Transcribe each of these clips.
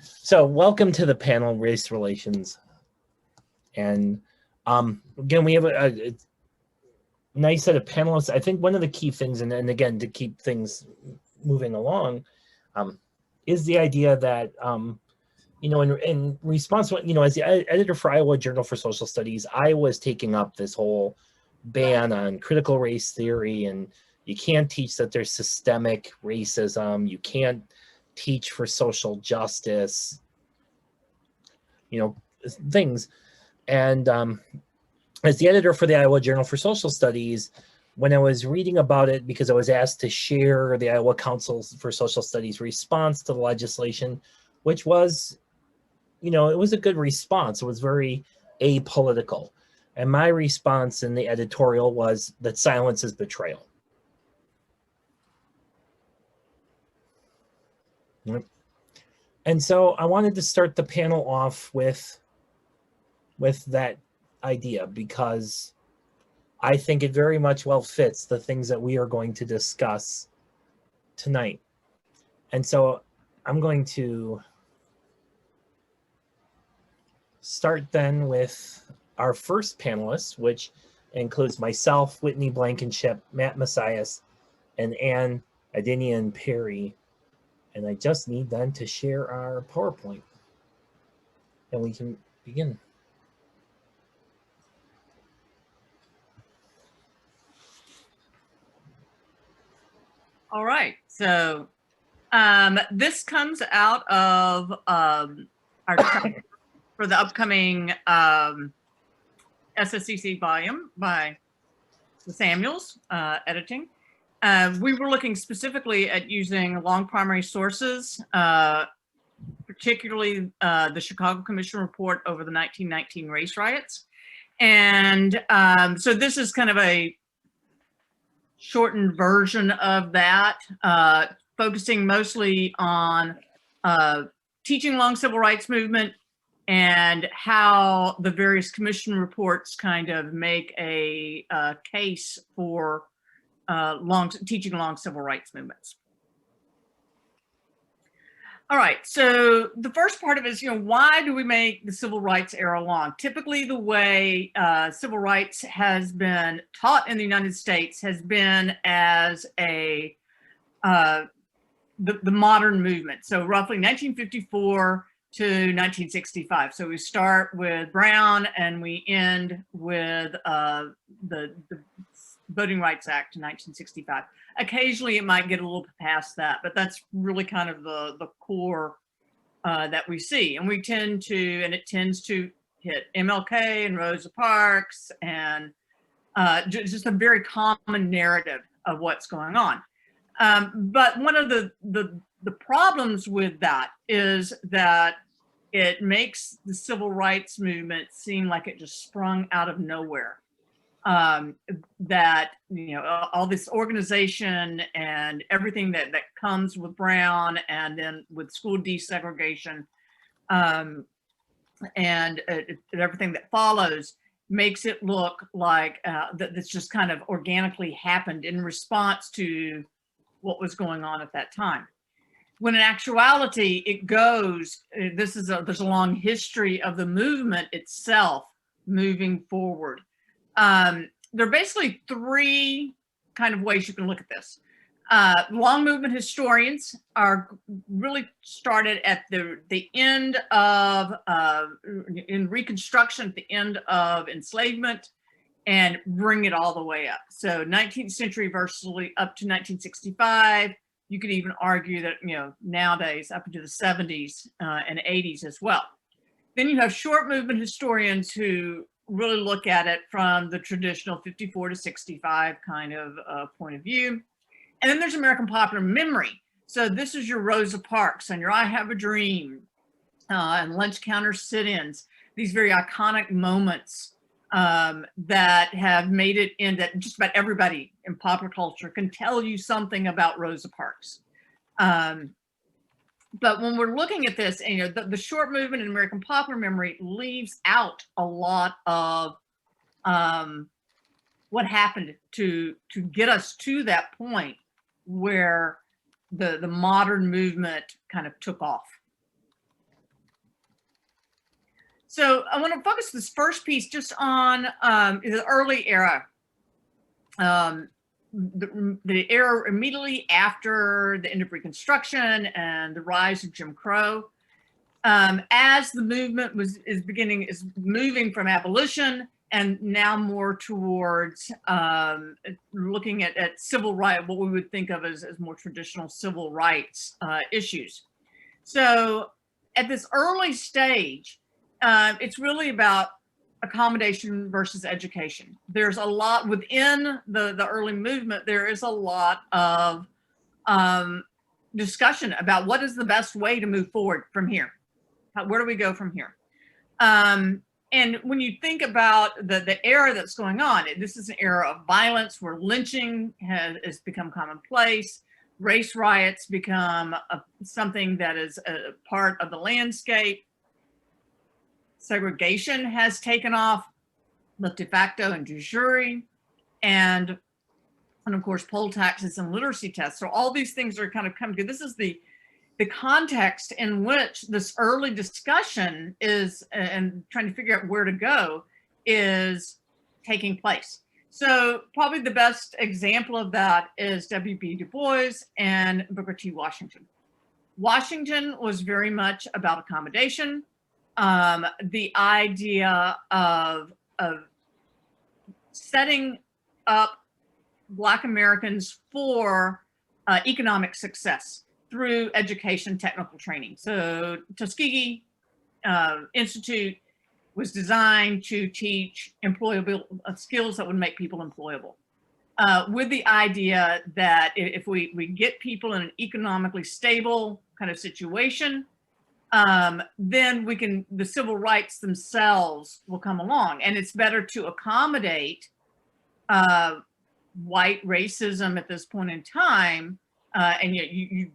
So welcome to the panel, Race Relations. And again, we have a nice set of panelists. I think one of the key things, and again, to keep things moving along, is the idea that, in response to, as the editor for Iowa Journal for Social Studies, I was taking up this whole ban on critical race theory, and you can't teach that there's systemic racism. You can't teach for social justice, things. And as the editor for the Iowa Journal for Social Studies, when I was reading about it, because I was asked to share the Iowa Council for Social Studies response to the legislation, which was, it was a good response. It was very apolitical. And my response in the editorial was that silence is betrayal. And so I wanted to start the panel off with that idea, because I think it very much well fits the things that we are going to discuss tonight. And so I'm going to start then with our first panelist, which includes myself, Whitney Blankenship, Matt Missias, and Ann Aydinian Perry. And I just need then to share our PowerPoint, and we can begin. All right, so this comes out of our for the upcoming SSEC volume by the Samuels editing. We were looking specifically at using long primary sources, particularly the Chicago Commission report over the 1919 race riots. And so this is kind of a shortened version of that, focusing mostly on teaching along civil rights movement and how the various commission reports kind of make a case for teaching along civil rights movements. All right, so the first part of it is, why do we make the civil rights era long? Typically, the way civil rights has been taught in the United States has been as the modern movement. So roughly 1954 to 1965. So we start with Brown and we end with the Voting Rights Act in 1965. Occasionally it might get a little past that, but that's really kind of the core that we see. And it tends to hit MLK and Rosa Parks and just a very common narrative of what's going on. But one of the problems with that is that it makes the civil rights movement seem like it just sprung out of nowhere. That, all this organization and everything that comes with Brown and then with school desegregation and everything that follows makes it look like that's just kind of organically happened in response to what was going on at that time. When in actuality, there's a long history of the movement itself moving forward. There are basically three kind of ways you can look at this. Long movement historians are really started at the end of, in Reconstruction, at the end of enslavement, and bring it all the way up. So 19th century virtually up to 1965. You could even argue that, nowadays up into the 70s and 80s as well. Then you have short movement historians who really look at it from the traditional 54 to 65 kind of point of view. And then there's American popular memory. So this is your Rosa Parks and your I Have a Dream and lunch counter sit-ins, these very iconic moments that have made it in that just about everybody in popular culture can tell you something about Rosa Parks. But when we're looking at this, the short movement in American popular memory leaves out a lot of what happened to get us to that point where the modern movement kind of took off. So I want to focus this first piece just on the early era, the era immediately after the end of Reconstruction and the rise of Jim Crow. As the movement is moving from abolition and now more towards looking at civil rights, what we would think of as more traditional civil rights issues. So at this early stage, it's really about accommodation versus education. There's a lot within the early movement. There is a lot of discussion about what is the best way to move forward from here. Where do we go from here? And when you think about the era that's going on, this is an era of violence where lynching has become commonplace. Race riots become something that is a part of the landscape. Segregation has taken off, both de facto and de jure, and of course poll taxes and literacy tests. So all these things are kind of coming together. This is the context in which this early discussion is, and trying to figure out where to go, is taking place. So probably the best example of that is W.B. Du Bois and Booker T. Washington. Washington was very much about accommodation. The idea of setting up Black Americans for economic success through education, technical training. So Tuskegee Institute was designed to teach employable skills that would make people employable, with the idea that if we get people in an economically stable kind of situation, then the civil rights themselves will come along. And it's better to accommodate white racism at this point in time, and yet you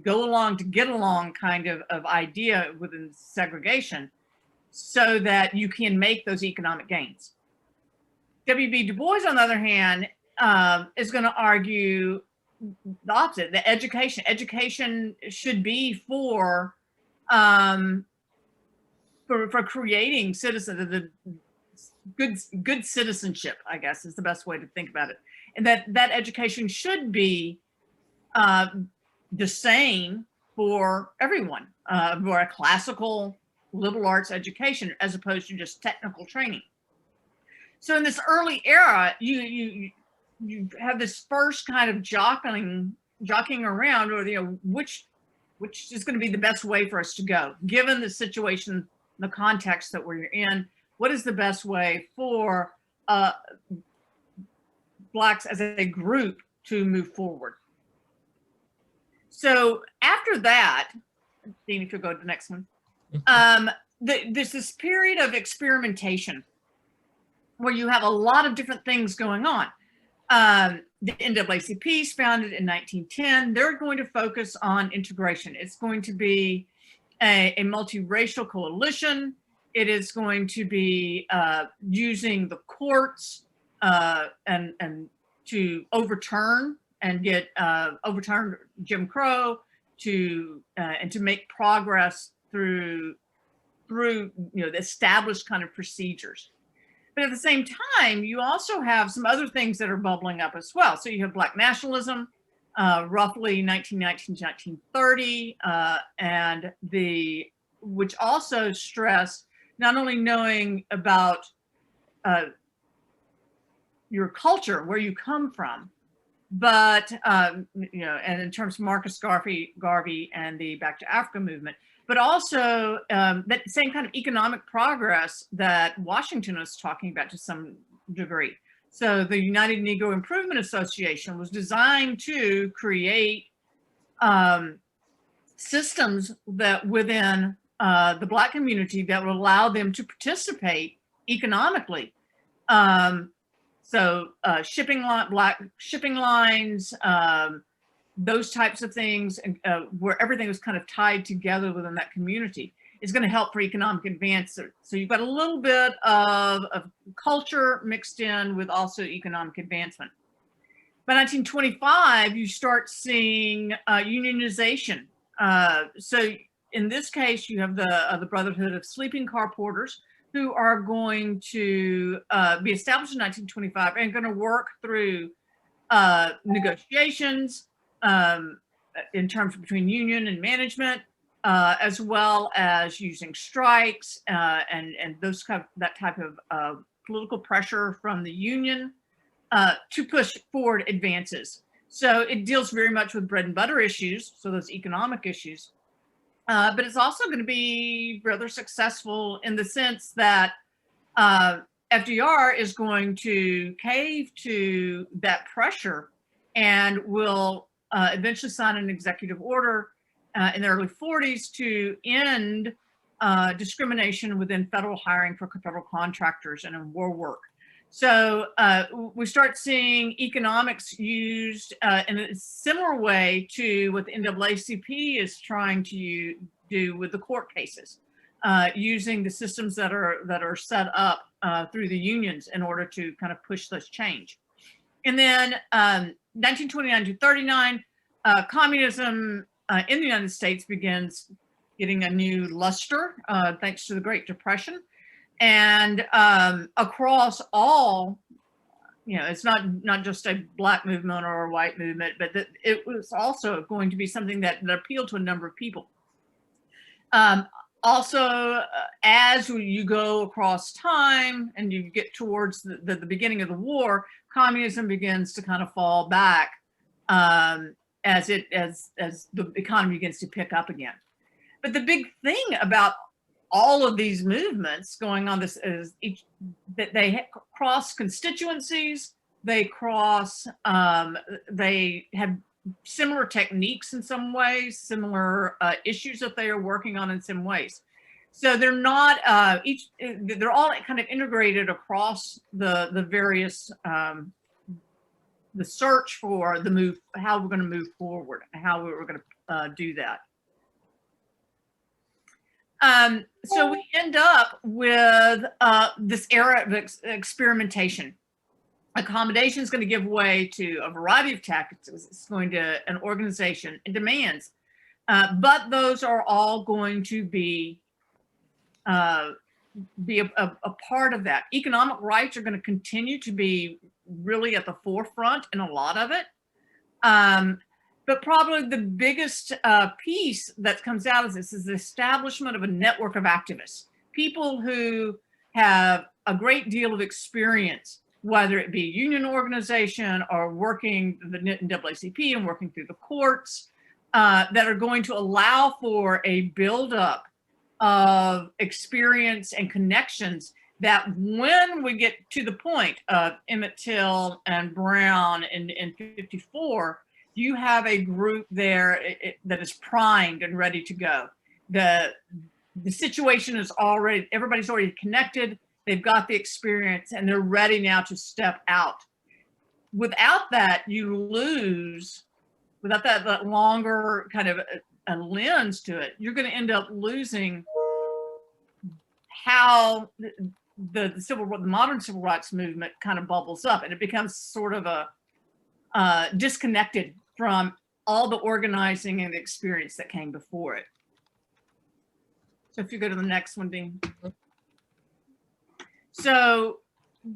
go along to get along kind of idea within segregation, so that you can make those economic gains. W.B. Du Bois, on the other hand, is going to argue the opposite. The education should be for creating citizens, the good citizenship, I guess, is the best way to think about it, and that education should be the same for everyone, for a classical liberal arts education as opposed to just technical training. So in this early era, you have this first kind of jockeying around, or which is going to be the best way for us to go, given the situation, the context that we're in. What is the best way for Blacks as a group to move forward? So after that, Dean, if you'll go to the next one, there's this period of experimentation where you have a lot of different things going on. The NAACP is founded in 1910. They're going to focus on integration. It's going to be a multiracial coalition. It is going to be using the courts and to overturn and get overturn Jim Crow, and to make progress through the established kind of procedures. But at the same time, you also have some other things that are bubbling up as well. So you have Black nationalism, roughly 1919 to 1930, and which also stress not only knowing about your culture, where you come from, but and in terms of Marcus Garvey and the Back to Africa movement, but also that same kind of economic progress that Washington was talking about to some degree. So the United Negro Improvement Association was designed to create systems that within the Black community that would allow them to participate economically. So Black shipping lines, those types of things, and where everything was kind of tied together within that community, is going to help for economic advance. So you've got a little bit of culture mixed in with also economic advancement. By 1925, you start seeing unionization. So in this case, you have the Brotherhood of Sleeping Car Porters, who are going to be established in 1925 and going to work through negotiations in terms between union and management, as well as using strikes and that type of political pressure from the union to push forward advances. So it deals very much with bread and butter issues, so those economic issues. But it's also going to be rather successful in the sense that FDR is going to cave to that pressure and will eventually sign an executive order in the early 40s to end discrimination within federal hiring for federal contractors and in war work. So we start seeing economics used in a similar way to what the NAACP is trying to do with the court cases, using the systems that are set up through the unions in order to kind of push this change. And then 1929 to 39, communism in the United States begins getting a new luster thanks to the Great Depression. And across all, it's not just a black movement or a white movement, but that it was also going to be something that appealed to a number of people. Also, as you go across time and you get towards the beginning of the war, communism begins to kind of fall back as the economy begins to pick up again. But the big thing about all of these movements going on this is that they cross constituencies, they have similar techniques in some ways, similar issues that they are working on in some ways. So they're not they're all kind of integrated across the various the search for the move, how we're going to move forward, how we're going to do that. So we end up with this era of experimentation. Accommodation is going to give way to a variety of tactics. It's going to an organization and demands, but those are all going to be a part of that. Economic rights are going to continue to be really at the forefront in a lot of it. But probably the biggest piece that comes out of this is the establishment of a network of activists, people who have a great deal of experience, whether it be a union organization or working the NAACP and working through the courts, that are going to allow for a buildup of experience and connections that when we get to the point of Emmett Till and Brown in 54, you have a group there that is primed and ready to go. The situation is already, everybody's already connected, they've got the experience, and they're ready now to step out. Without that, you lose, without that longer kind of a lens to it, you're going to end up losing how the modern civil rights movement kind of bubbles up, and it becomes sort of a disconnected from all the organizing and the experience that came before it. So if you go to the next one, Dean. So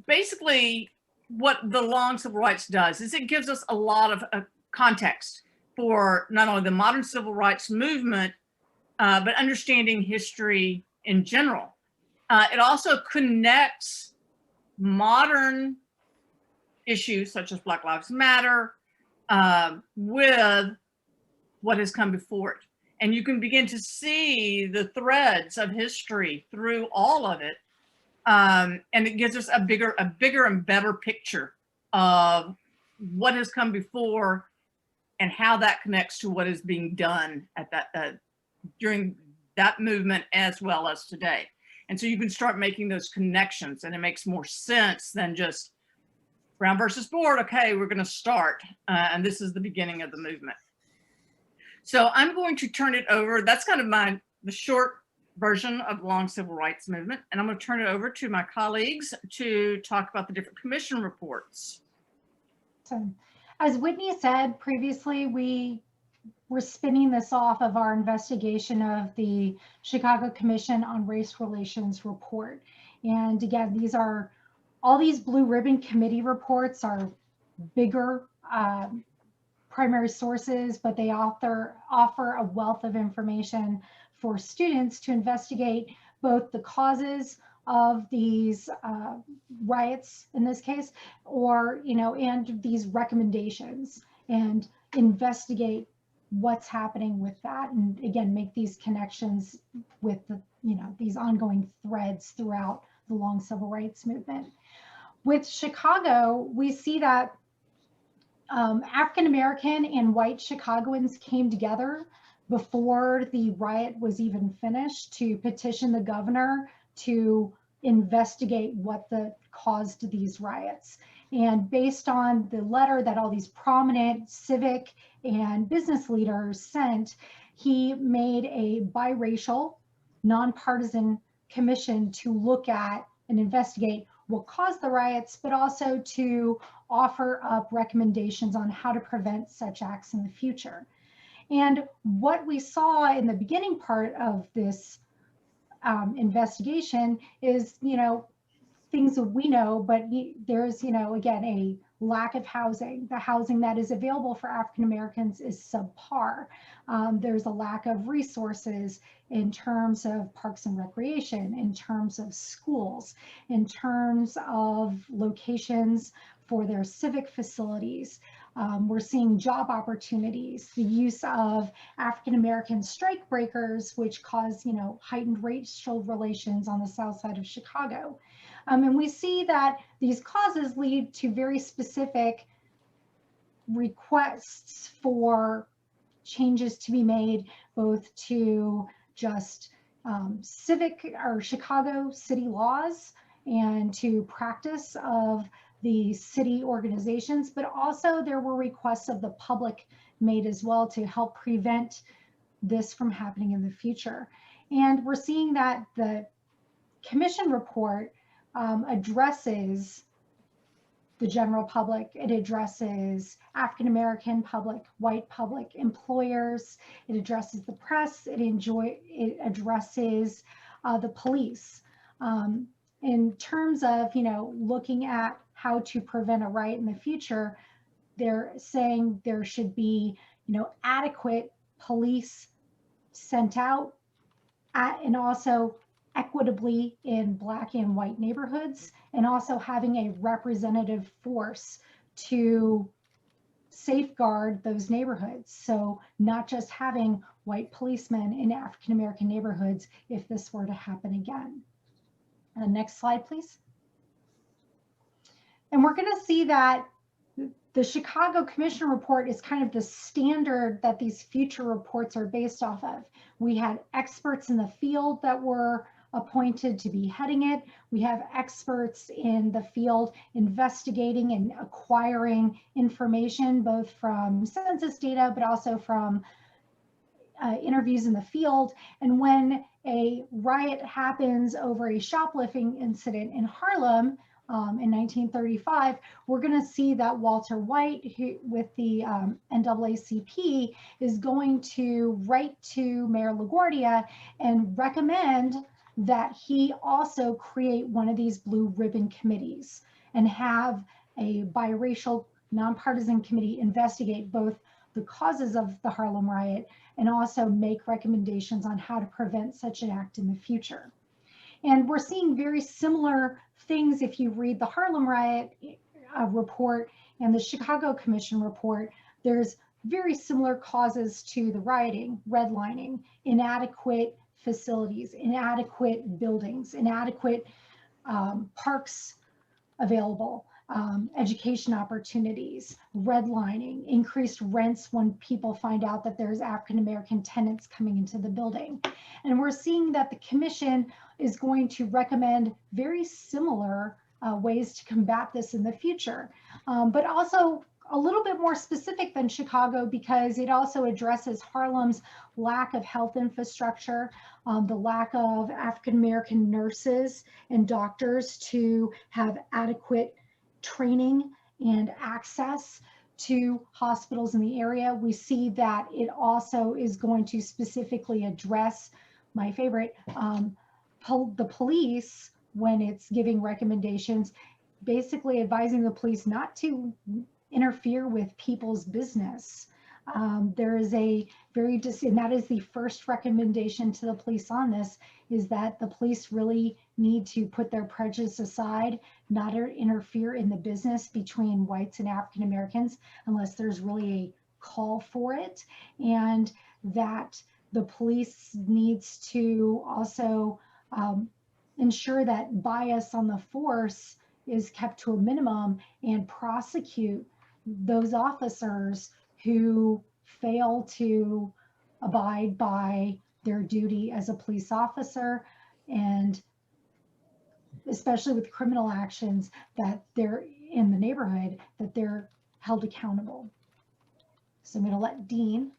basically what the long civil rights does is it gives us a lot of context for not only the modern civil rights movement, but understanding history in general. It also connects modern issues such as Black Lives Matter with what has come before it. And you can begin to see the threads of history through all of it. And it gives us a bigger and better picture of what has come before and how that connects to what is being done at that during that movement as well as today. And so you can start making those connections, and it makes more sense than just Brown versus Board. Okay, we're going to start, and this is the beginning of the movement. So I'm going to turn it over. That's kind of the short version of the long civil rights movement, and I'm going to turn it over to my colleagues to talk about the different commission reports. So, as Whitney said previously, we we're spinning this off of our investigation of the Chicago Commission on Race Relations report. And again, these are, all these blue ribbon committee reports are bigger primary sources, but they offer a wealth of information for students to investigate both the causes of these riots in this case, or, you know, and these recommendations, and investigate what's happening with that, and again, make these connections with the, you know, these ongoing threads throughout the long civil rights movement. With Chicago, we see that African American and white Chicagoans came together before the riot was even finished to petition the governor to investigate what caused these riots. And based on the letter that all these prominent civic and business leaders sent, he made a biracial, nonpartisan commission to look at and investigate what caused the riots, but also to offer up recommendations on how to prevent such acts in the future. And what we saw in the beginning part of this investigation is, you know, things that we know, but there's, you know, again, a lack of housing. The housing that is available for African Americans is subpar. There's a lack of resources in terms of parks and recreation, in terms of schools, in terms of locations for their civic facilities. We're seeing job opportunities, the use of African American strike breakers, which cause, you know, heightened racial relations on the south side of Chicago. And we see that these causes lead to very specific requests for changes to be made, both to just civic or Chicago city laws and to practice of the city organizations, but also there were requests of the public made as well to help prevent this from happening in the future. And we're seeing that the commission report addresses the general public. It addresses African American public, white public, employers. It addresses the press. It addresses the police. In terms of, you know, looking at how to prevent a riot in the future, they're saying there should be, you know, adequate police sent out and also equitably in Black and white neighborhoods, and also having a representative force to safeguard those neighborhoods. So not just having white policemen in African American neighborhoods if this were to happen again. Next slide, please. And we're going to see that the Chicago Commission report is kind of the standard that these future reports are based off of. We had experts in the field that were appointed to be heading it. We have experts in the field investigating and acquiring information, both from census data, but also from interviews in the field. And when a riot happens over a shoplifting incident in Harlem in 1935, we're going to see that Walter White, who, with the NAACP, is going to write to Mayor LaGuardia and recommend that he also create one of these blue ribbon committees and have a biracial nonpartisan committee investigate both the causes of the Harlem riot and also make recommendations on how to prevent such an act in the future. And we're seeing very similar things if you read the Harlem riot report and the Chicago Commission report. There's very similar causes to the rioting: redlining, inadequate facilities, inadequate buildings, inadequate parks available, education opportunities, redlining, increased rents when people find out that there's African American tenants coming into the building. And we're seeing that the commission is going to recommend very similar ways to combat this in the future, but also a little bit more specific than Chicago, because it also addresses Harlem's lack of health infrastructure, the lack of African American nurses and doctors to have adequate training and access to hospitals in the area. We see that it also is going to specifically address, my favorite, the police when it's giving recommendations, basically advising the police not to interfere with people's business. There is a and that is the first recommendation to the police on this, is that the police really need to put their prejudice aside, not interfere in the business between whites and African Americans unless there's really a call for it, and that the police needs to also ensure that bias on the force is kept to a minimum and prosecute those officers who fail to abide by their duty as a police officer, and especially with criminal actions that they're in the neighborhood, that they're held accountable. So I'm going to let Dean.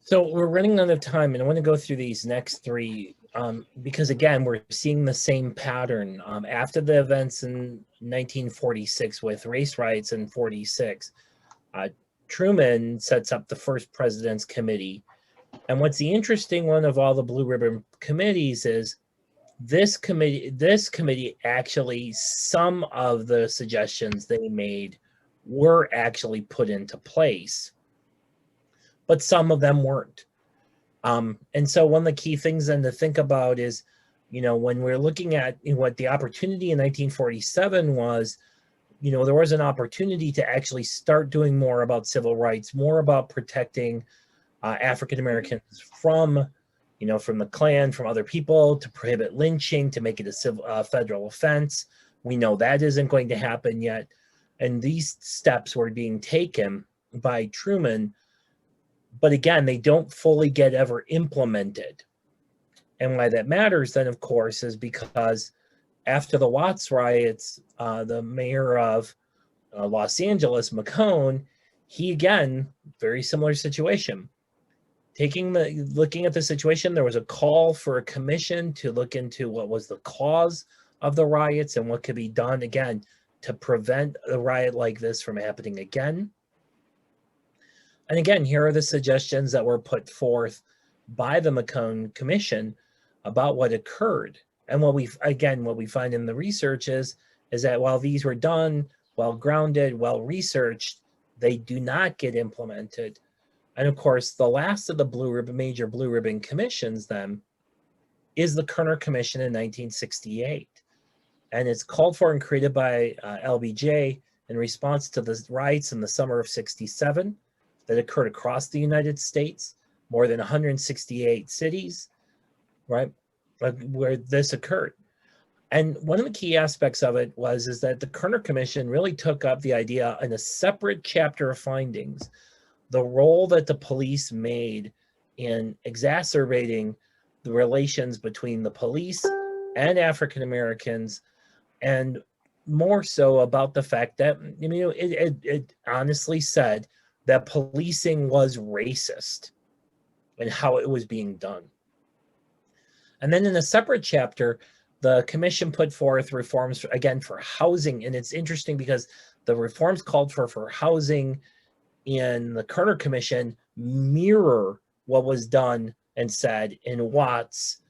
So we're running out of time, and I want to go through these next three because, again, we're seeing the same pattern. After the events in 1946 with race riots in 46, Truman sets up the first President's Committee. And what's the interesting one of all the blue ribbon committees is this committee actually, some of the suggestions they made were actually put into place, but some of them weren't. And so one of the key things then to think about is, you know, when we're looking at what the opportunity in 1947 was, you know, there was an opportunity to actually start doing more about civil rights, more about protecting African Americans from, you know, from the Klan, from other people, to prohibit lynching, to make it a federal offense. We know that isn't going to happen yet. And these steps were being taken by Truman, but again, they don't fully get ever implemented. And why that matters then, of course, is because after the Watts riots, the mayor of Los Angeles, McCone, he again, very similar situation. Looking at the situation, there was a call for a commission to look into what was the cause of the riots and what could be done, again, to prevent a riot like this from happening again. And again, here are the suggestions that were put forth by the McCone Commission about what occurred. And what we find in the research is that while these were done, well grounded, well researched, they do not get implemented. And of course, the last of the major blue ribbon commissions then is the Kerner Commission in 1968. And it's called for and created by LBJ in response to the riots in the summer of '67 that occurred across the United States, more than 168 cities, right, where this occurred. And one of the key aspects of it is that the Kerner Commission really took up the idea in a separate chapter of findings, the role that the police made in exacerbating the relations between the police and African Americans, and more so about the fact that, you know, it honestly said that policing was racist and how it was being done. And then in a separate chapter, the commission put forth reforms, again, for housing. And it's interesting because the reforms called for housing in the Kerner Commission mirror what was done and said in Watts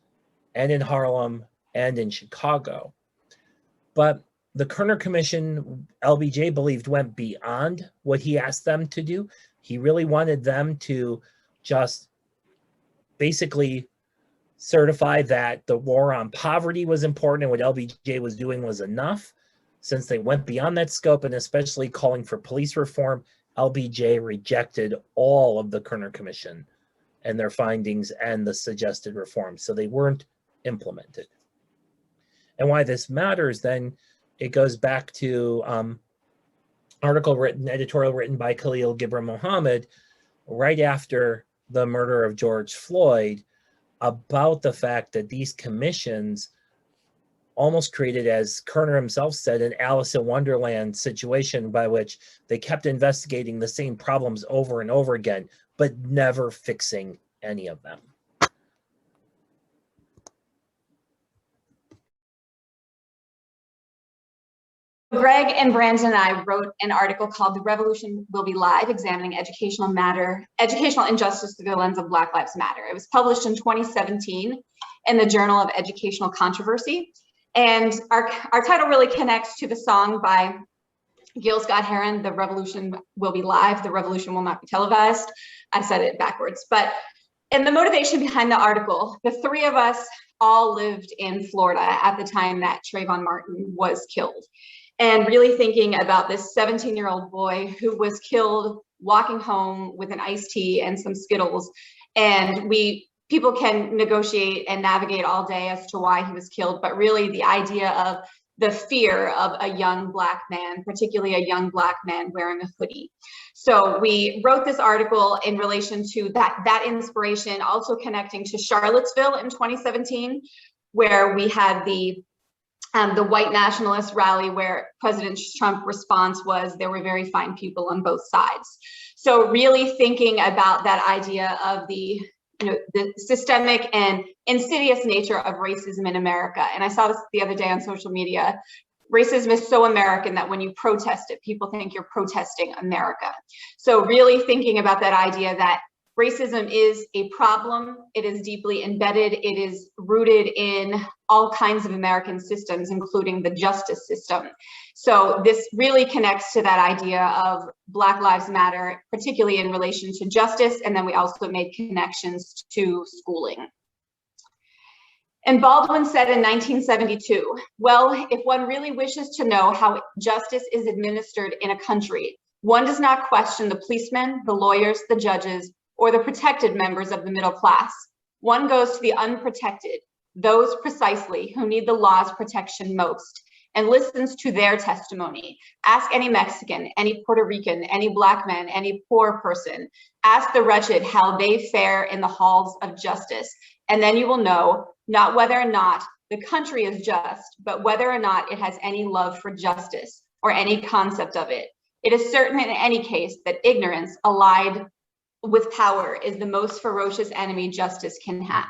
and in Harlem and in Chicago. But the Kerner Commission, LBJ believed, went beyond what he asked them to do. He really wanted them to just basically certify that the war on poverty was important and what LBJ was doing was enough. Since they went beyond that scope, and especially calling for police reform, LBJ rejected all of the Kerner Commission and their findings and the suggested reforms. So they weren't implemented. And why this matters then, it goes back to editorial written by Khalil Gibran Muhammad right after the murder of George Floyd, about the fact that these commissions almost created, as Kerner himself said, an Alice in Wonderland situation by which they kept investigating the same problems over and over again, but never fixing any of them. Greg and Brandon and I wrote an article called "The Revolution Will Be Live: Examining Educational Injustice Through the Lens of Black Lives Matter." It was published in 2017 in the Journal of Educational Controversy. And our title really connects to the song by Gil Scott-Heron, "The Revolution Will Be Live, the Revolution Will Not Be Televised." I said it backwards. But and the motivation behind the article, the three of us all lived in Florida at the time that Trayvon Martin was killed. And really thinking about this 17-year-old boy who was killed walking home with an iced tea and some Skittles. And people can negotiate and navigate all day as to why he was killed, but really the idea of the fear of a young Black man, particularly a young Black man wearing a hoodie. So we wrote this article in relation to that inspiration, also connecting to Charlottesville in 2017, where we had the white nationalist rally, where President Trump's response was there were very fine people on both sides. So really thinking about that idea of the systemic and insidious nature of racism in America. And I saw this the other day on social media. Racism is so American that when you protest it, people think you're protesting America. So really thinking about that idea that racism is a problem. It is deeply embedded. It is rooted in all kinds of American systems, including the justice system. So this really connects to that idea of Black Lives Matter, particularly in relation to justice. And then we also made connections to schooling. And Baldwin said in 1972, well, if one really wishes to know how justice is administered in a country, one does not question the policemen, the lawyers, the judges, or the protected members of the middle class. One goes to the unprotected, those precisely who need the law's protection most, and listens to their testimony. Ask any Mexican, any Puerto Rican, any Black man, any poor person. Ask the wretched how they fare in the halls of justice, and then you will know not whether or not the country is just, but whether or not it has any love for justice or any concept of it. It is certain in any case that ignorance allied with power is the most ferocious enemy justice can have.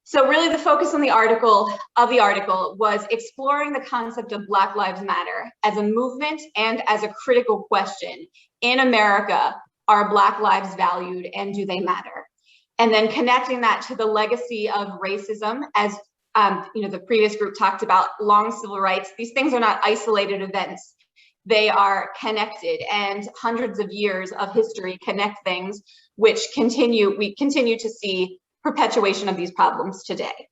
So really the focus on the article was exploring the concept of Black Lives Matter as a movement and as a critical question. In America, are Black lives valued and do they matter? And then connecting that to the legacy of racism, as the previous group talked about, long civil rights. These things are not isolated events. They are connected, and hundreds of years of history connect things, which we continue to see perpetuation of these problems today.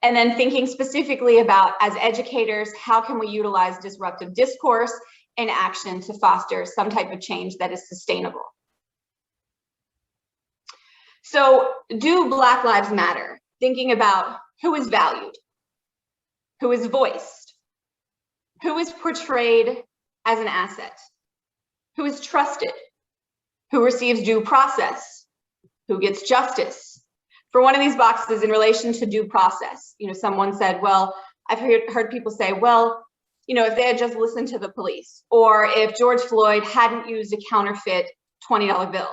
And then thinking specifically about, as educators, how can we utilize disruptive discourse and action to foster some type of change that is sustainable? So do Black Lives Matter? Thinking about who is valued, who is voiced, who is portrayed as an asset, who is trusted, who receives due process, who gets justice. For one of these boxes in relation to due process, someone said, well, I've heard people say, well, if they had just listened to the police, or if George Floyd hadn't used a counterfeit $20 bill.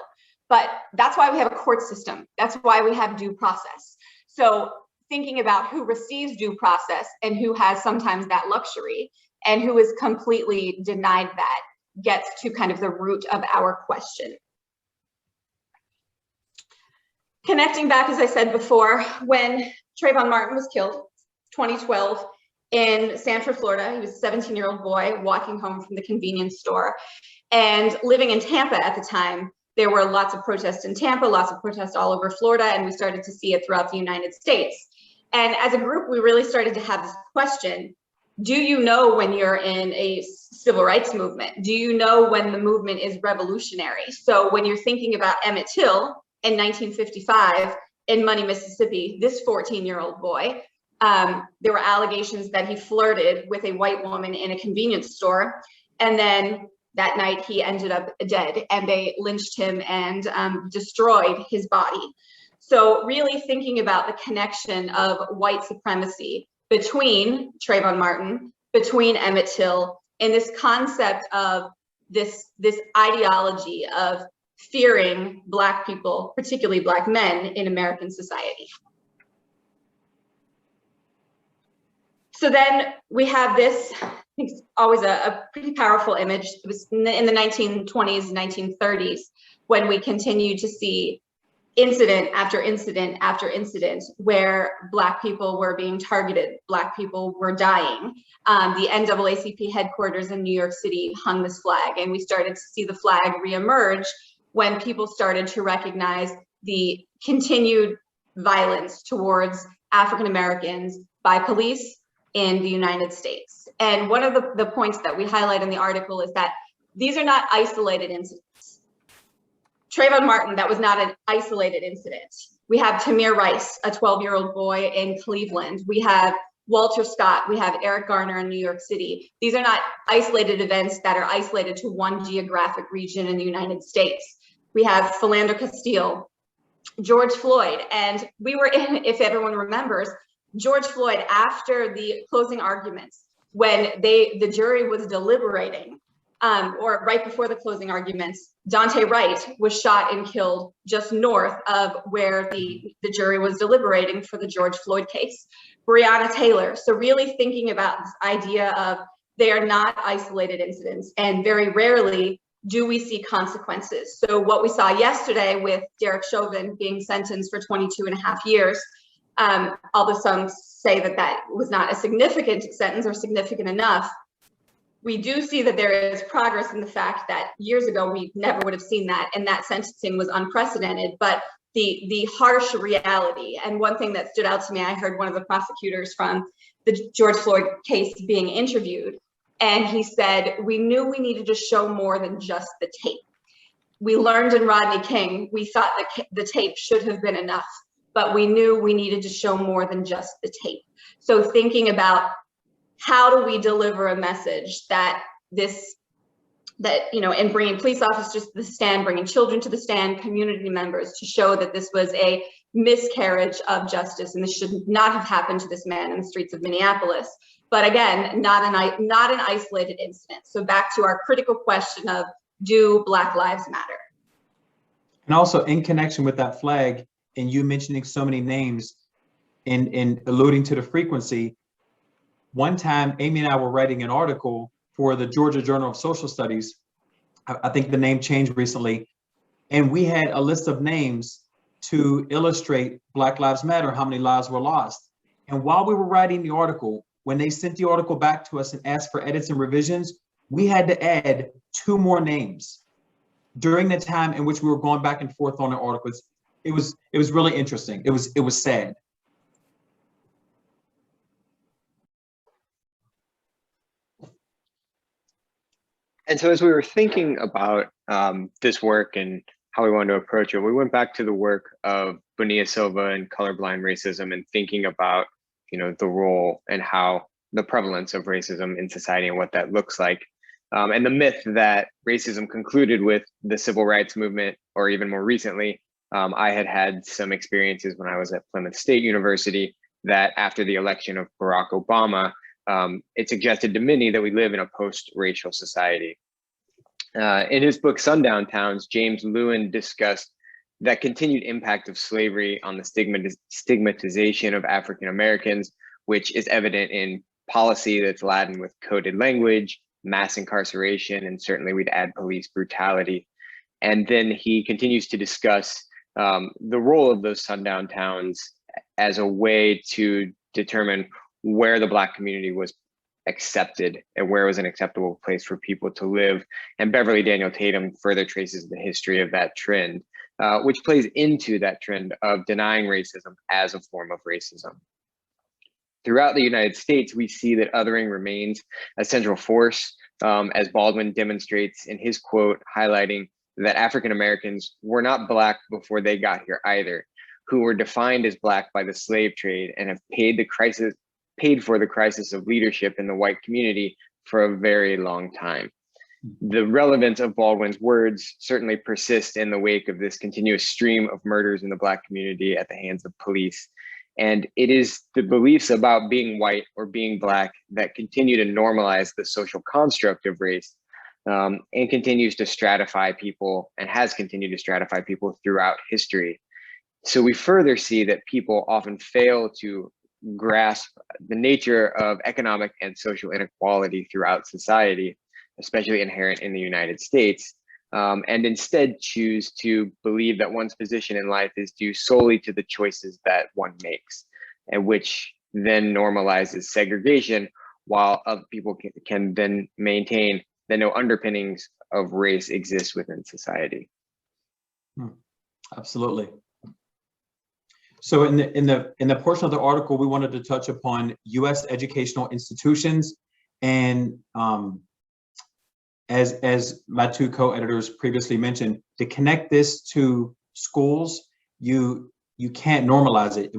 But that's why we have a court system. That's why we have due process. So thinking about who receives due process and who has sometimes that luxury and who is completely denied that gets to kind of the root of our question. Connecting back, as I said before, when Trayvon Martin was killed, 2012, in Sanford, Florida, he was a 17-year-old boy walking home from the convenience store. And living in Tampa at the time, there were lots of protests in Tampa, lots of protests all over Florida, and we started to see it throughout the United States. And as a group, we really started to have this question: do you know when you're in a civil rights movement? Do you know when the movement is revolutionary? So when you're thinking about Emmett Till in 1955 in Money, Mississippi, this 14-year-old boy, there were allegations that he flirted with a white woman in a convenience store. And then that night he ended up dead, and they lynched him and destroyed his body. So really thinking about the connection of white supremacy between Trayvon Martin, between Emmett Till, and this concept of this ideology of fearing Black people, particularly Black men, in American society. So then we have this, I think it's always a pretty powerful image. It was in the 1920s, 1930s, when we continued to see incident after incident after incident where Black people were being targeted, Black people were dying. The NAACP headquarters in New York City hung this flag, and we started to see the flag reemerge when people started to recognize the continued violence towards African Americans by police in the United States. And one of the points that we highlight in the article is that these are not isolated incidents. Trayvon Martin, that was not an isolated incident. We have Tamir Rice, a 12-year-old boy in Cleveland. We have Walter Scott. We have Eric Garner in New York City. These are not isolated events that are isolated to one geographic region in the United States. We have Philando Castile, George Floyd, and we were in, if everyone remembers, George Floyd, after the closing arguments, when the jury was deliberating, or right before the closing arguments, Daunte Wright was shot and killed just north of where the jury was deliberating for the George Floyd case. Breonna Taylor. So really thinking about this idea of they are not isolated incidents, and very rarely do we see consequences. So what we saw yesterday with Derek Chauvin being sentenced for 22.5 years, although some say that that was not a significant sentence or significant enough, we do see that there is progress in the fact that years ago we never would have seen that, and that sentencing was unprecedented. But the harsh reality, and one thing that stood out to me, I heard one of the prosecutors from the George Floyd case being interviewed, and he said, we knew we needed to show more than just the tape. We learned in Rodney King, we thought that the tape should have been enough, but we knew we needed to show more than just the tape. So thinking about how do we deliver a message that and bringing police officers to the stand, bringing children to the stand, community members, to show that this was a miscarriage of justice and this should not have happened to this man in the streets of Minneapolis. But again, not an isolated incident. So back to our critical question of, do Black lives matter? And also in connection with that flag, and you mentioning so many names and alluding to the frequency, one time, Amy and I were writing an article for the Georgia Journal of Social Studies. I think the name changed recently. And we had a list of names to illustrate Black Lives Matter, how many lives were lost. And while we were writing the article, when they sent the article back to us and asked for edits and revisions, we had to add 2 more names during the time in which we were going back and forth on the articles. It was really interesting. It was sad. And so as we were thinking about this work and how we wanted to approach it, we went back to the work of Bonilla Silva and colorblind racism and thinking about, the role and how the prevalence of racism in society and what that looks like. And the myth that racism concluded with the civil rights movement, or even more recently, I had some experiences when I was at Plymouth State University that after the election of Barack Obama, it suggested to many that we live in a post-racial society. In his book, Sundown Towns, James Lewin discussed that continued impact of slavery on the stigmatization of African Americans, which is evident in policy that's laden with coded language, mass incarceration, and certainly we'd add police brutality. And then he continues to discuss the role of those sundown towns as a way to determine where the Black community was accepted and where it was an acceptable place for people to live. And Beverly Daniel Tatum further traces the history of that trend, which plays into that trend of denying racism as a form of racism. Throughout the United States, we see that othering remains a central force, as Baldwin demonstrates in his quote, highlighting that African Americans were not Black before they got here either, who were defined as Black by the slave trade and have paid for the crisis of leadership in the white community for a very long time. The relevance of Baldwin's words certainly persist in the wake of this continuous stream of murders in the Black community at the hands of police. And it is the beliefs about being white or being Black that continue to normalize the social construct of race, and continues to stratify people and has continued to stratify people throughout history. So we further see that people often fail to grasp the nature of economic and social inequality throughout society, especially inherent in the United States, and instead choose to believe that one's position in life is due solely to the choices that one makes, and which then normalizes segregation, while other people can then maintain that no underpinnings of race exist within society. Absolutely. So in the portion of the article, we wanted to touch upon U.S. educational institutions, and as my two co-editors previously mentioned, to connect this to schools, you can't normalize it.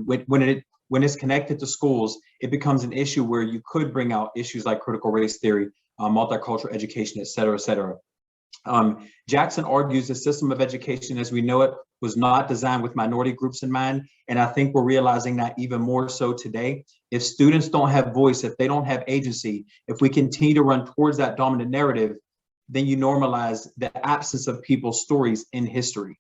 When it's connected to schools, it becomes an issue where you could bring out issues like critical race theory, multicultural education, et cetera, et cetera. Jackson argues the system of education as we know it was not designed with minority groups in mind. And I think we're realizing that even more so today. If students don't have voice, if they don't have agency, if we continue to run towards that dominant narrative, then you normalize the absence of people's stories in history.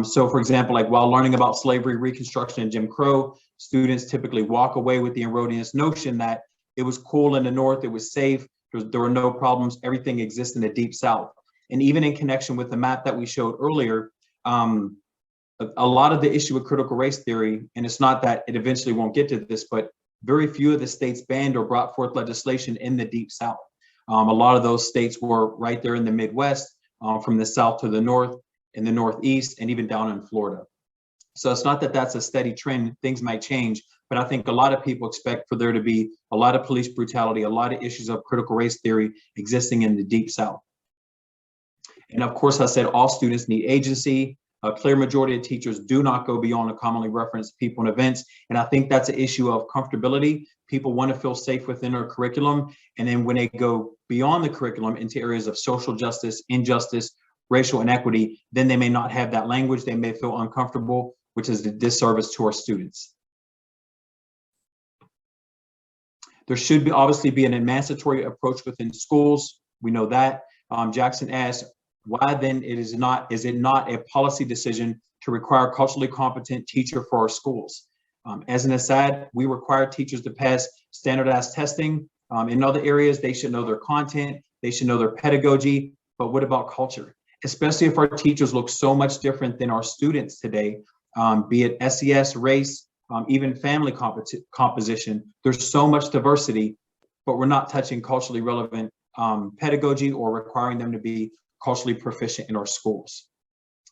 So for example, like while learning about slavery, Reconstruction, and Jim Crow, students typically walk away with the erroneous notion that it was cool in the North, it was safe, there were no problems, everything exists in the Deep South. And even in connection with the map that we showed earlier, a lot of the issue with critical race theory, and it's not that it eventually won't get to this, but very few of the states banned or brought forth legislation in the Deep South. A lot of those states were right there in the Midwest, from the South to the North, in the Northeast, and even down in Florida. So it's not that that's a steady trend, things might change, but I think a lot of people expect for there to be a lot of police brutality, a lot of issues of critical race theory existing in the Deep South. And of course, I said all students need agency. A clear majority of teachers do not go beyond the commonly referenced people and events. And I think that's an issue of comfortability. People want to feel safe within their curriculum. And then when they go beyond the curriculum into areas of social justice, injustice, racial inequity, then they may not have that language. They may feel uncomfortable, which is a disservice to our students. There should be obviously be an emancipatory approach within schools. We know that. Jackson asked, why then is it not a policy decision to require culturally competent teacher for our schools? As an aside, we require teachers to pass standardized testing. In other areas, they should know their content, they should know their pedagogy, but what about culture? Especially if our teachers look so much different than our students today, be it SES, race, even family composition. There's so much diversity, but we're not touching culturally relevant pedagogy or requiring them to be culturally proficient in our schools.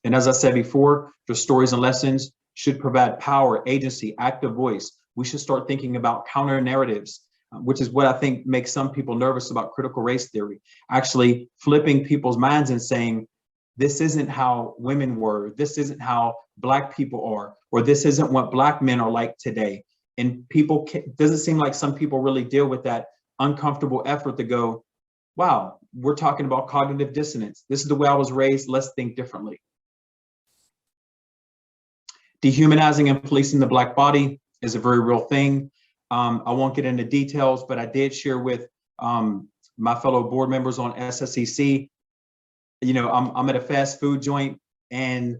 And as I said before, the stories and lessons should provide power, agency, active voice. We should start thinking about counter narratives, which is what I think makes some people nervous about critical race theory. Actually flipping people's minds and saying, this isn't how women were, this isn't how Black people are, or this isn't what Black men are like today. And people, doesn't seem like some people really deal with that uncomfortable effort to go, wow, we're talking about cognitive dissonance. This is the way I was raised, let's think differently. Dehumanizing and policing the Black body is a very real thing. I won't get into details, but I did share with my fellow board members on SSEC. You know, I'm at a fast food joint and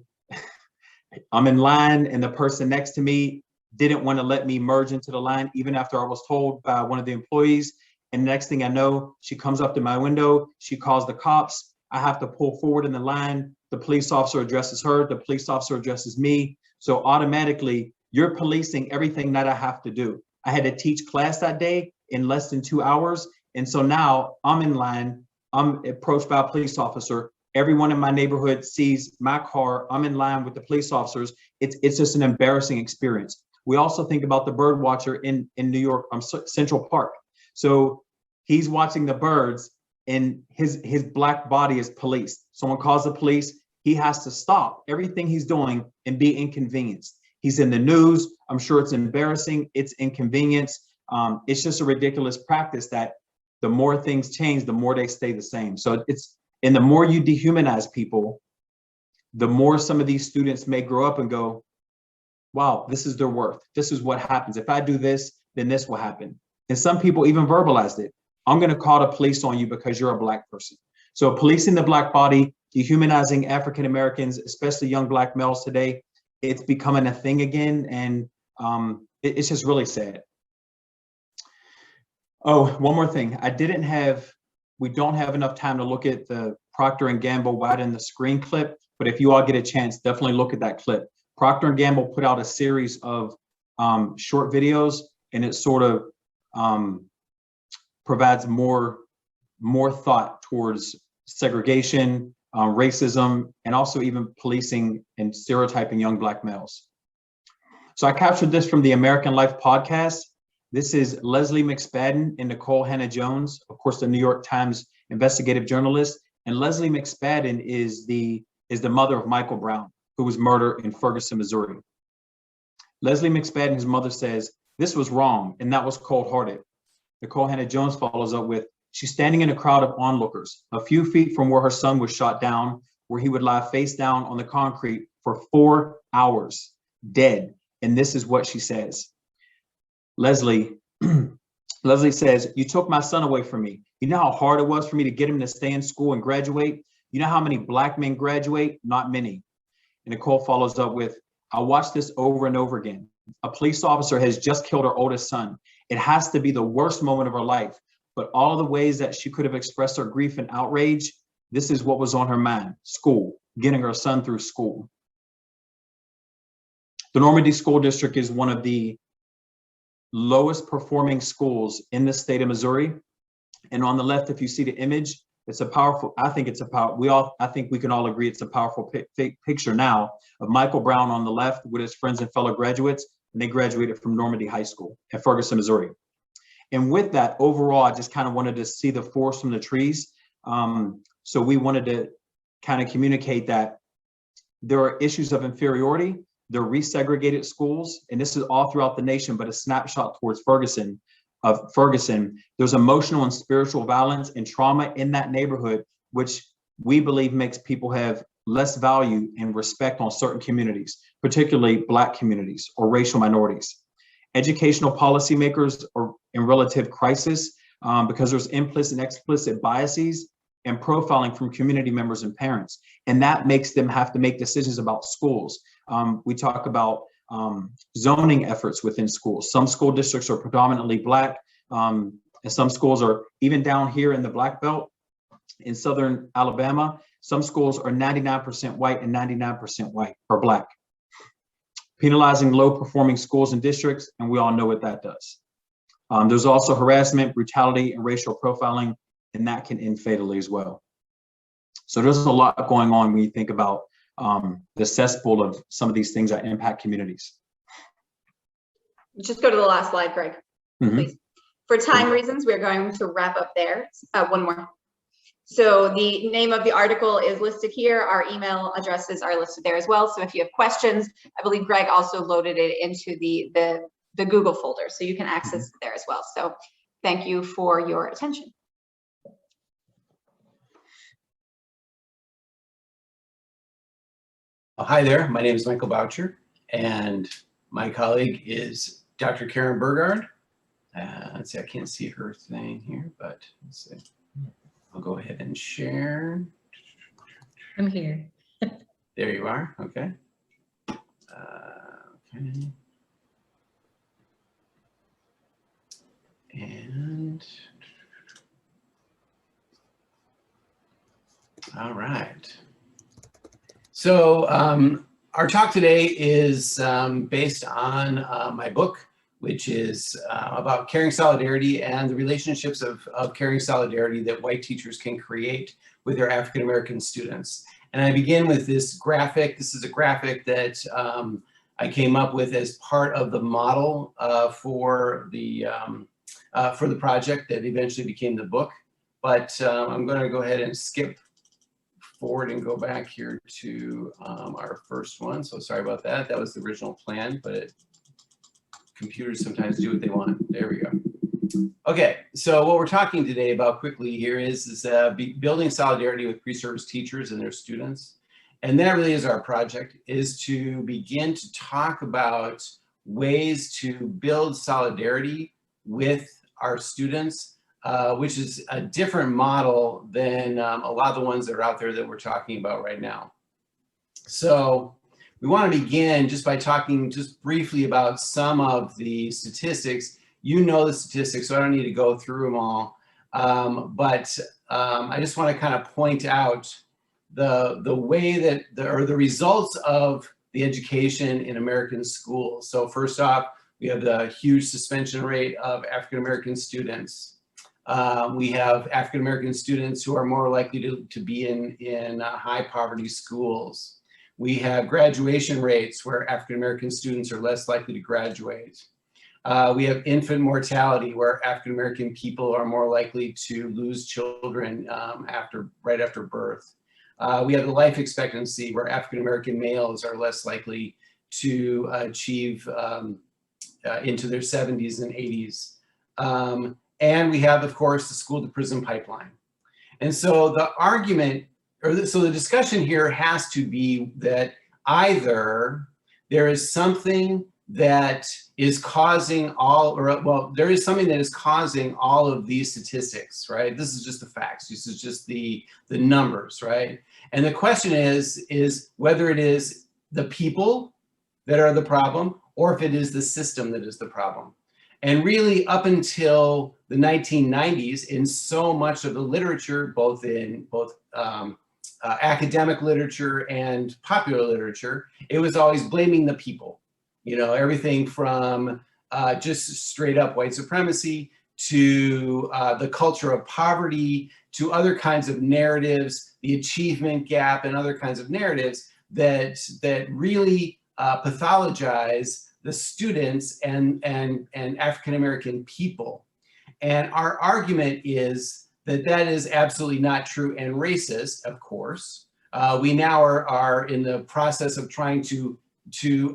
I'm in line and the person next to me didn't want to let me merge into the line, even after I was told by one of the employees. And next thing I know, she comes up to my window, she calls the cops. I have to pull forward in the line. The police officer addresses her, the police officer addresses me. So automatically, you're policing everything that I have to do. I had to teach class that day in less than 2 hours. And so now I'm in line, I'm approached by a police officer. Everyone in my neighborhood sees my car, I'm in line with the police officers. It's just an embarrassing experience. We also think about the bird watcher in New York, Central Park. So he's watching the birds and his Black body is policed. Someone calls the police, he has to stop everything he's doing and be inconvenienced. He's in the news. I'm sure it's embarrassing, it's inconvenience. It's just a ridiculous practice that the more things change, the more they stay the same. So and the more you dehumanize people, the more some of these students may grow up and go, wow, this is their worth. This is what happens. If I do this, then this will happen. And some people even verbalized it. I'm going to call the police on you because you're a Black person. So policing the Black body, dehumanizing African Americans, especially young Black males today, it's becoming a thing again. And it's just really sad. Oh, one more thing. We don't have enough time to look at the Procter & Gamble widen the screen clip, but if you all get a chance, definitely look at that clip. Procter & Gamble put out a series of short videos, and it sort of provides more thought towards segregation, racism, and also even policing and stereotyping young Black males. So I captured this from the American Life podcast. This is Leslie McSpadden and Nicole Hannah-Jones, of course, the New York Times investigative journalist. And Leslie McSpadden is the mother of Michael Brown, who was murdered in Ferguson, Missouri. Leslie McSpadden, his mother, says, "This was wrong, and that was cold-hearted." Nicole Hannah-Jones follows up with, "She's standing in a crowd of onlookers, a few feet from where her son was shot down, where he would lie face down on the concrete for 4 hours, dead. And this is what she says." Leslie says, "You took my son away from me. You know how hard it was for me to get him to stay in school and graduate? You know how many Black men graduate? Not many." And Nicole follows up with, "I watched this over and over again. A police officer has just killed her oldest son. It has to be the worst moment of her life. But all of the ways that she could have expressed her grief and outrage, this is what was on her mind: school, getting her son through school." The Normandy School District is one of the lowest performing schools in the state of Missouri. And on the left, if you see the image, it's a powerful, I think we can all agree it's a powerful picture now of Michael Brown on the left with his friends and fellow graduates, and they graduated from Normandy High School in Ferguson, Missouri. And with that, overall, I just kind of wanted to see the forest from the trees. So we wanted to kind of communicate that there are issues of inferiority. There are resegregated schools, and this is all throughout the nation, but a snapshot towards Ferguson. There's emotional and spiritual violence and trauma in that neighborhood, which we believe makes people have less value and respect on certain communities, particularly Black communities or racial minorities. Educational policymakers are in relative crisis because there's implicit and explicit biases and profiling from community members and parents. And that makes them have to make decisions about schools. We talk about zoning efforts within schools. Some school districts are predominantly Black, and some schools are, even down here in the Black Belt in Southern Alabama, some schools are 99% white and 99% white or Black. Penalizing low performing schools and districts, and we all know what that does. There's also harassment, brutality, and racial profiling, and that can end fatally as well. So there's a lot going on when you think about the cesspool of some of these things that impact communities. Just go to the last slide, Greg, please. For time reasons, we're going to wrap up there. One more. So the name of the article is listed here. Our email addresses are listed there as well. So if you have questions, I believe Greg also loaded it into the Google folder, so you can access it there as well. So thank you for your attention. Hi there, my name is Michael Boucher, and my colleague is Dr. Karen Burgard. Let's see, I can't see her thing here, but let's see. I'll go ahead and share. I'm here. There you are, okay. Okay. And, all right. So our talk today is based on my book, which is about caring solidarity and the relationships of caring solidarity that white teachers can create with their African-American students. And I begin with this graphic. This is a graphic that I came up with as part of the model for the project that eventually became the book. But I'm going to go ahead and skip forward and go back here to our first one. So sorry about that. That was the original plan, but computers sometimes do what they want. There we go. Okay, so what we're talking today about quickly here is building solidarity with pre-service teachers and their students. And that really is our project, is to begin to talk about ways to build solidarity with our students, which is a different model than a lot of the ones that are out there that we're talking about right now. So we want to begin just by talking just briefly about some of the statistics. You know the statistics, so I don't need to go through them all. But I just want to kind of point out the way that the results of the education in American schools. So first off, we have the huge suspension rate of African-American students. We have African-American students who are more likely to be in high poverty schools. We have graduation rates where African-American students are less likely to graduate. We have infant mortality where African-American people are more likely to lose children right after birth. We have the life expectancy where African-American males are less likely to achieve into their 70s and 80s. And we have, of course, the school to prison pipeline. And so the argument, so the discussion here has to be that either there is something that is causing there is something that is causing all of these statistics, right? This is just the facts. This is just the numbers, right? And the question is whether it is the people that are the problem or if it is the system that is the problem. And really up until the 1990s, in so much of the literature, both academic literature and popular literature, it was always blaming the people. You know, everything from just straight up white supremacy to the culture of poverty to other kinds of narratives, the achievement gap and other kinds of narratives that really pathologize the students and African-American people. And our argument is that that is absolutely not true and racist, of course. We now are in the process of trying to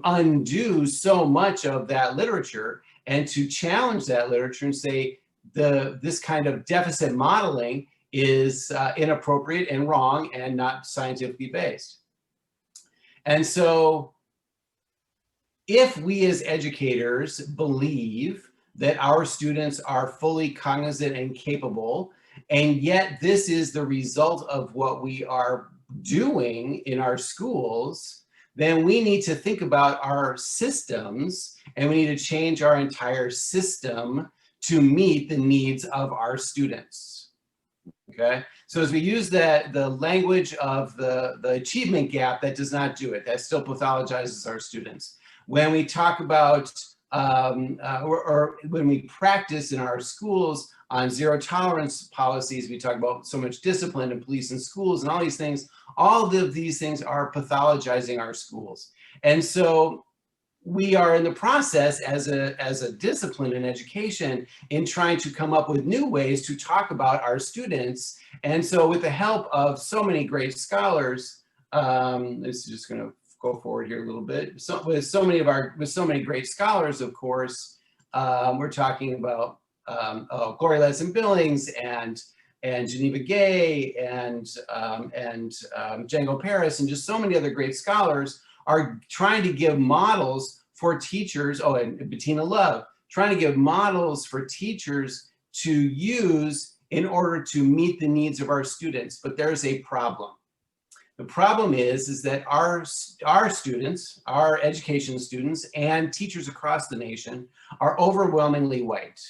undo so much of that literature and to challenge that literature and say this kind of deficit modeling is inappropriate and wrong and not scientifically based. And so if we as educators believe that our students are fully cognizant and capable, and yet this is the result of what we are doing in our schools, then we need to think about our systems and we need to change our entire system to meet the needs of our students. Okay, so as we use the language of the achievement gap, that does not do it. That still pathologizes our students. When we talk about, or when we practice in our schools on zero tolerance policies, we talk about so much discipline in police and schools and all these things. All of these things are pathologizing our schools. And so we are in the process as a discipline in education in trying to come up with new ways to talk about our students. And so with the help of so many great scholars, this is just gonna go forward here a little bit. So with so many great scholars, of course, we're talking about Gloria Ladson-Billings and Geneva Gay and Django Paris and just so many other great scholars are trying to give models for teachers, and Bettina Love, trying to give models for teachers to use in order to meet the needs of our students. But there's a problem. The problem is that our students, our education students and teachers across the nation are overwhelmingly white.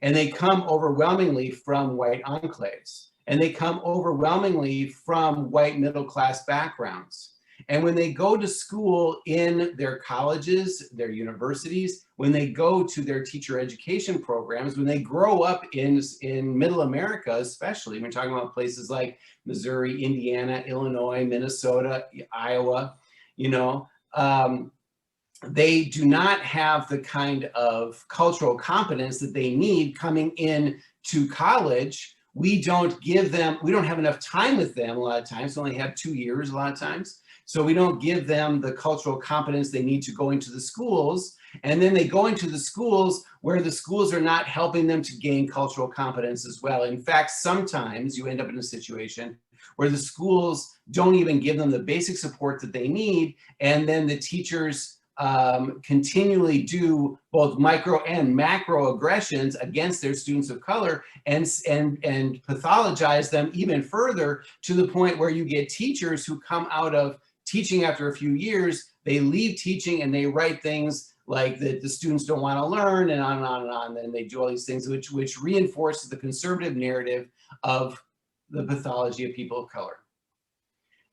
And they come overwhelmingly from white enclaves. And they come overwhelmingly from white middle-class backgrounds. And when they go to school in their colleges, their universities, when they go to their teacher education programs, when they grow up in middle America, especially, we're talking about places like Missouri, Indiana, Illinois, Minnesota, Iowa, you know, they do not have the kind of cultural competence that they need coming in to college. We don't have enough time with them a lot of times, we only have 2 years a lot of times. So we don't give them the cultural competence they need to go into the schools. And then they go into the schools where the schools are not helping them to gain cultural competence as well. In fact, sometimes you end up in a situation where the schools don't even give them the basic support that they need. And then the teachers continually do both micro and macro aggressions against their students of color and pathologize them even further to the point where you get teachers who come out of teaching after a few years, they leave teaching and they write things like that the students don't want to learn, and on and on and on. And they do all these things which reinforces the conservative narrative of the pathology of people of color.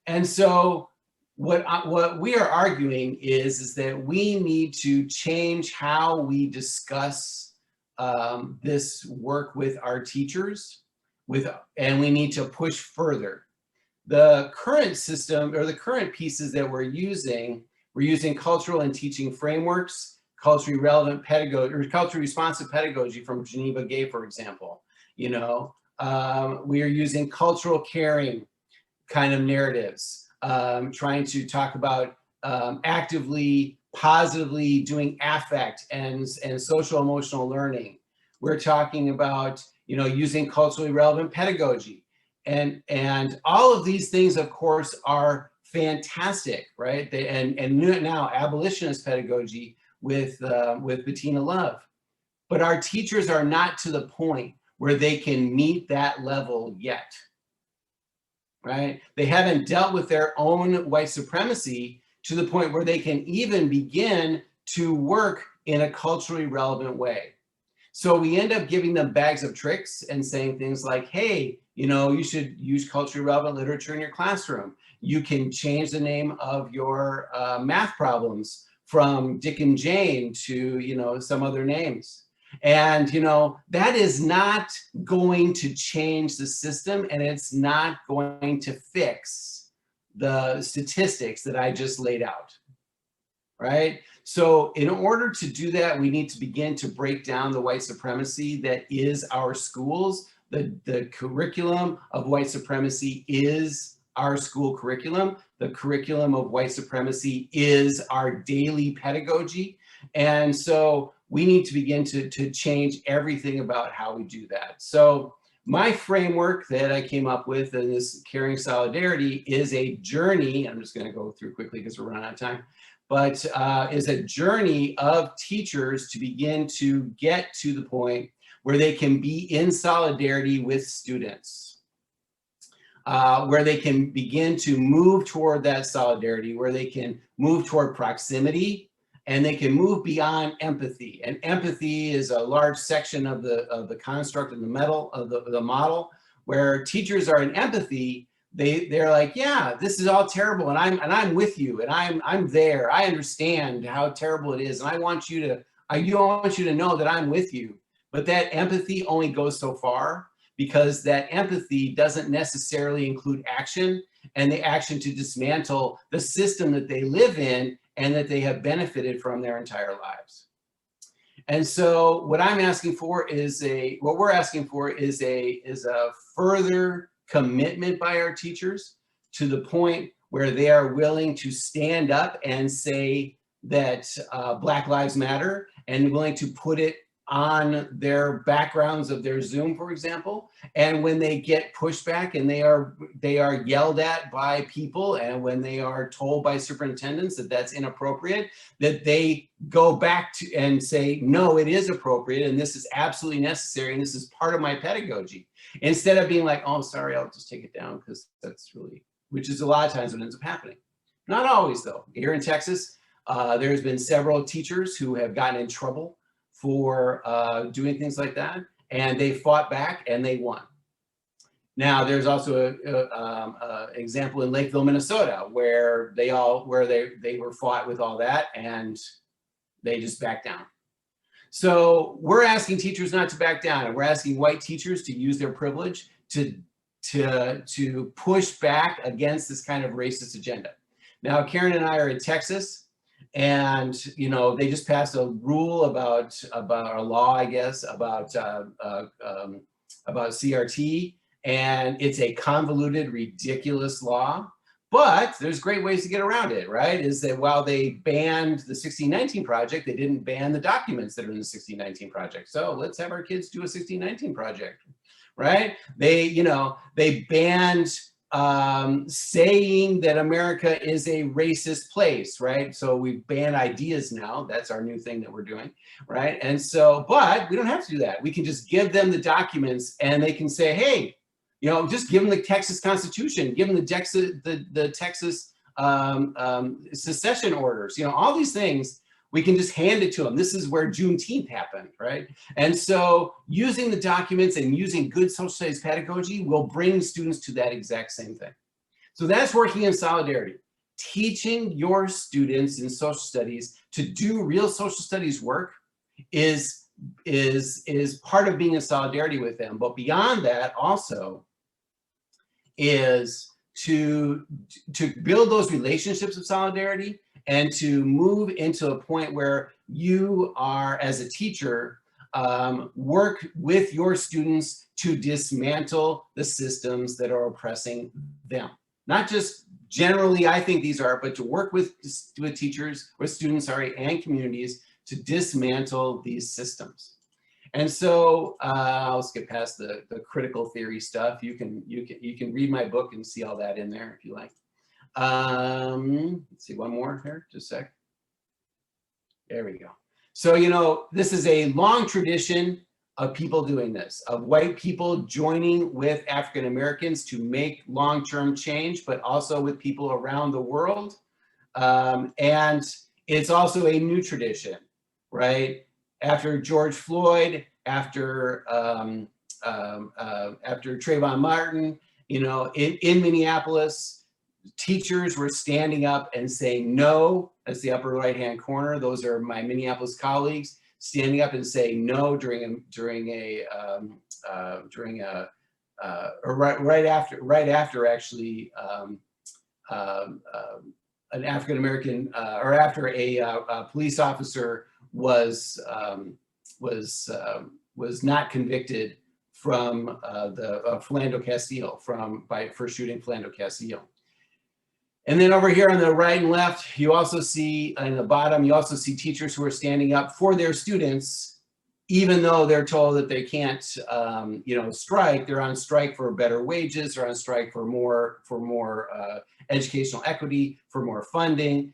And so what we are arguing is that we need to change how we discuss this work with our teachers, and we need to push further. The current system, or the current pieces that we're using cultural and teaching frameworks, culturally relevant pedagogy, or culturally responsive pedagogy from Geneva Gay, for example. You know, we are using cultural caring kind of narratives, trying to talk about actively, positively doing affect and social emotional learning. We're talking about, you know, using culturally relevant pedagogy. And all of these things, of course, are fantastic, right? And now abolitionist pedagogy with Bettina Love. But our teachers are not to the point where they can meet that level yet, right? They haven't dealt with their own white supremacy to the point where they can even begin to work in a culturally relevant way. So we end up giving them bags of tricks and saying things like, hey, you know, you should use culturally relevant literature in your classroom. You can change the name of your math problems from Dick and Jane to, you know, some other names. And, you know, that is not going to change the system, and it's not going to fix the statistics that I just laid out, right? So in order to do that, we need to begin to break down the white supremacy that is our schools. The curriculum of white supremacy is our school curriculum. The curriculum of white supremacy is our daily pedagogy. And so we need to begin to change everything about how we do that. So my framework that I came up with in this Caring Solidarity is a journey. I'm just going to go through quickly because we're running out of time. But is a journey of teachers to begin to get to the point where they can be in solidarity with students, where they can begin to move toward that solidarity, where they can move toward proximity, and they can move beyond empathy. And empathy is a large section of the construct and the model, where teachers are in empathy. They're like, yeah, this is all terrible, and I'm with you, and I'm there. I understand how terrible it is, and I want you to know that I'm with you. But that empathy only goes so far, because that empathy doesn't necessarily include action, and the action to dismantle the system that they live in and that they have benefited from their entire lives. And so what I'm asking for is a further commitment by our teachers to the point where they are willing to stand up and say that Black Lives Matter, and willing to put it on their backgrounds of their Zoom, for example. And when they get pushback and they are yelled at by people, and when they are told by superintendents that that's inappropriate, that they go back to and say, no, it is appropriate, and this is absolutely necessary, and this is part of my pedagogy. Instead of being like, oh, I'm sorry, I'll just take it down, because that's really, which is a lot of times what ends up happening. Not always, though. Here in Texas, there's been several teachers who have gotten in trouble for doing things like that, and they fought back and they won. Now, there's also an example in Lakeville, Minnesota, where they were fought with all that, and they just backed down. So we're asking teachers not to back down, and we're asking white teachers to use their privilege to push back against this kind of racist agenda. Now, Karen and I are in Texas, and you know, they just passed a rule about a law, I guess, about CRT, and it's a convoluted, ridiculous law. But there's great ways to get around it, right? Is that while they banned the 1619 project, they didn't ban the documents that are in the 1619 project. So let's have our kids do a 1619 project, right? They banned saying that America is a racist place, right? So we've banned ideas now. That's our new thing that we're doing, right? And so, but we don't have to do that. We can just give them the documents, and they can say, hey, you know, just give them the Texas Constitution, give them the Texas secession orders, all these things, we can just hand it to them. This is where Juneteenth happened, right? And so using the documents and using good social studies pedagogy will bring students to that exact same thing. So that's working in solidarity. Teaching your students in social studies to do real social studies work is part of being in solidarity with them. But beyond that also is to build those relationships of solidarity and to move into a point where you are, as a teacher, work with your students to dismantle the systems that are oppressing them. Not just generally, I think these are, but to work with teachers, with students, and communities to dismantle these systems. And so I'll skip past the critical theory stuff. You can read my book and see all that in there if you like. Let's see, one more here, just a sec. There we go. So, this is a long tradition of people doing this, of white people joining with African Americans to make long-term change, but also with people around the world. And it's also a new tradition, right? After George Floyd, after Trayvon Martin, in Minneapolis, teachers were standing up and saying no. That's the upper right-hand corner. Those are my Minneapolis colleagues standing up and saying no right after actually an African American or after a police officer was not convicted from the Philando Castile for shooting Philando Castile. And then over here on the right and left, you also see in the bottom, you also see teachers who are standing up for their students, even though they're told that they can't, strike. They're on strike for better wages, or on strike for more educational equity, for more funding.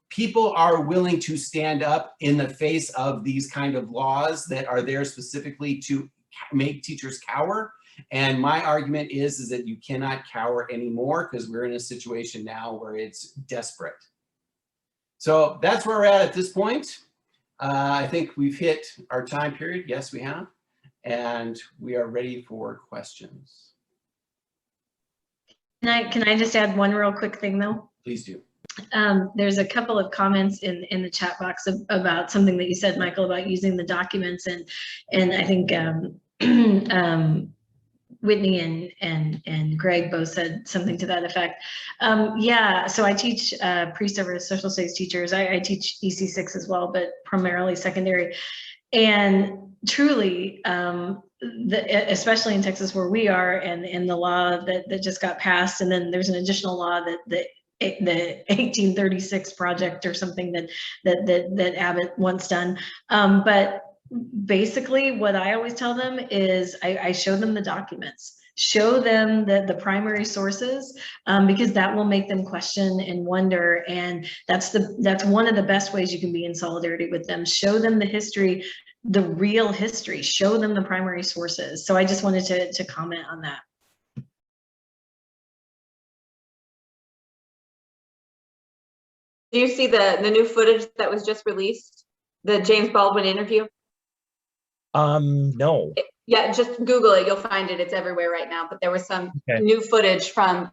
People are willing to stand up in the face of these kind of laws that are there specifically to make teachers cower. And my argument is that you cannot cower anymore, because we're in a situation now where it's desperate. So that's where we're at this point. I think we've hit our time period. Yes, we have. And we are ready for questions. Can I just add one real quick thing though? Please do. There's a couple of comments in the chat box about something that you said, Michael, about using the documents, and I think Whitney and Greg both said something to that effect. Yeah, so I teach pre-service social studies teachers. I teach EC6 as well, but primarily secondary. And truly, especially in Texas where we are, and in the law that just got passed, and then there's an additional law that the 1836 project or something that Abbott once done. But basically what I always tell them is I show them the documents, show them the primary sources, because that will make them question and wonder. And that's one of the best ways you can be in solidarity with them. Show them the history, the real history, show them the primary sources. So I just wanted to comment on that. Do you see the new footage that was just released? The James Baldwin interview? No. Yeah, just Google it. You'll find it. It's everywhere right now. But there was some new footage from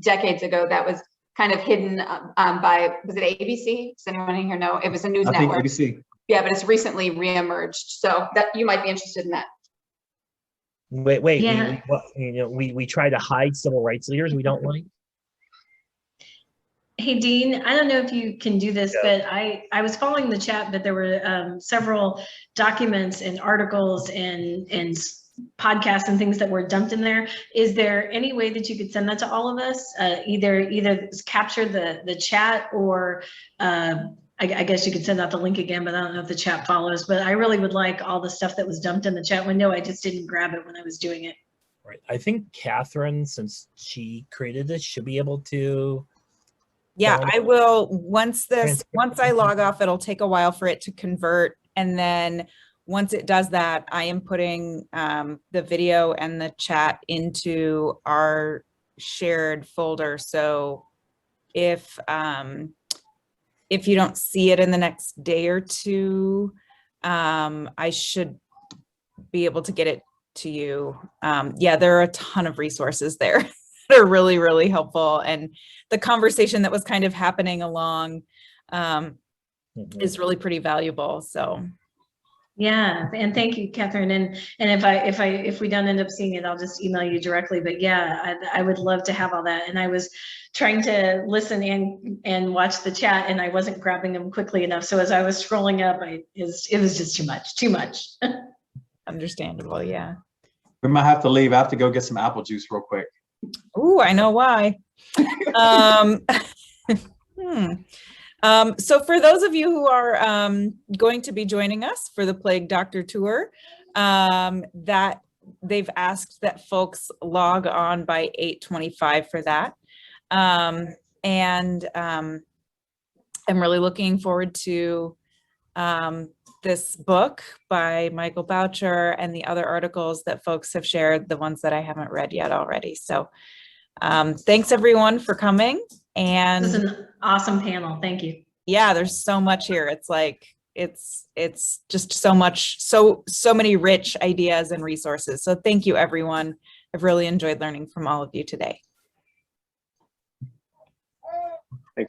decades ago that was kind of hidden by, was it ABC? Does anyone in here know? It was a news network. I think ABC. Yeah, but it's recently reemerged. So that you might be interested in that. Wait. Yeah. We try to hide civil rights leaders we don't like. Hey, Dean, I don't know if you can do this, but I was following the chat, but there were several documents and articles and podcasts and things that were dumped in there. Is there any way that you could send that to all of us? Either capture the chat, or I guess you could send out the link again, but I don't know if the chat follows. But I really would like all the stuff that was dumped in the chat window. I just didn't grab it when I was doing it. Right. I think Catherine, since she created this, should be able to. Yeah, I will. Once I log off, it'll take a while for it to convert. And then once it does that, I am putting the video and the chat into our shared folder. So if you don't see it in the next day or two, I should be able to get it to you. Yeah, there are a ton of resources there that are really, really helpful. And the conversation that was kind of happening along is really pretty valuable. So. Yeah, and thank you, Catherine. And if we don't end up seeing it, I'll just email you directly. But yeah, I would love to have all that. And I was trying to listen and watch the chat, and I wasn't grabbing them quickly enough. So as I was scrolling up, it was just too much. Understandable, yeah. We might have to leave. I have to go get some apple juice real quick. Ooh, I know why. So for those of you who are going to be joining us for the Plague Doctor Tour, that they've asked that folks log on by 8:25 for that. And I'm really looking forward to this book by Michael Boucher and the other articles that folks have shared, the ones that I haven't read yet already. So thanks everyone for coming. And this is an awesome panel. Thank you. Yeah, there's so much here. It's like, it's just so much, so many rich ideas and resources. So thank you, everyone. I've really enjoyed learning from all of you today.